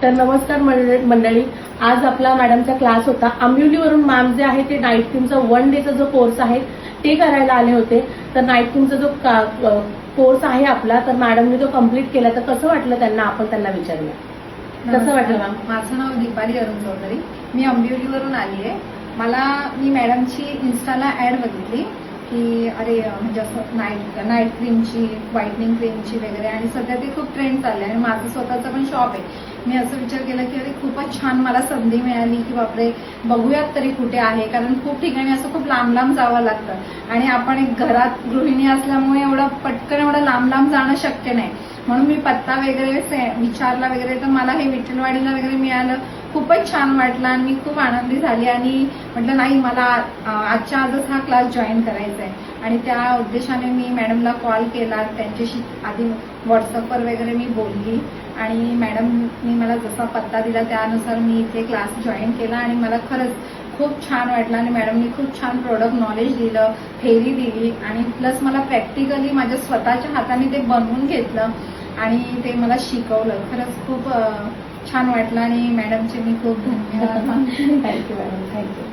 तर नमस्कार मंडळी, आज आपला मॅडमचा क्लास होता. आंबिवलीवरून मॅम जे आहे ते नाईट क्रीमचा 1 डेचा जो कोर्स आहे ते करायला आले होते. तर नाईट क्रीमचा जो कोर्स आहे आपला, तर मॅडमने तो कम्प्लीट केला. तर कसं वाटलं त्यांना, आपण त्यांना विचारूया. कसं वाटलं मॅम? माझं नाव दीपाली अरुण चौधरी, मी आंबिवलीवरून आली आहे. मी मॅडमची इन्स्टाला ऍड बघितली की अरे म्हणजे असं नाईट क्रीमची, व्हाईटनिंग क्रीमची वगैरे, आणि सध्या ते खूप ट्रेंड चालले आणि माझं स्वतःचं पण शॉप आहे. मी असं विचार केला की अरे खूपच छान मला संधी मिळाली की बापरे बघूयात तरी कुठे आहे, कारण खूप ठिकाणी असं खूप लांब लांब जावं लागतं आणि आपण एक घरात गृहिणी असल्यामुळे एवढं पटकन एवढं लांब लांब जाणं शक्य नाही. म्हणून मी पत्ता वगैरे विचारला वगैरे, तर मला हे विठ्ठलवाडीला वगैरे मिळालं. खूपच छान वाटलं आणि मी खूप आनंदी झाली आणि म्हटलं नाही, मला आजच्या आजच हा क्लास जॉईन करायचा आहे. आणि त्या उद्देशाने मी मॅडमला कॉल केला, त्यांच्याशी आधी व्हॉट्सअपवर वगैरे मी बोलली आणि मॅडमनी मला जसा पत्ता दिला त्यानुसार मी इथे क्लास जॉईन केला आणि मला खरंच खूप छान वाटलं. आणि मॅडमनी खूप छान प्रोडक्ट नॉलेज दिलं, थेरी दिली आणि प्लस मला प्रॅक्टिकली माझ्या स्वतःच्या हाताने ते बनवून घेतलं आणि ते मला शिकवलं. खरंच खूप छान वाटलं आणि मॅडमचे मी खूप धन्यवाद मानते. Thank you madam, thank you.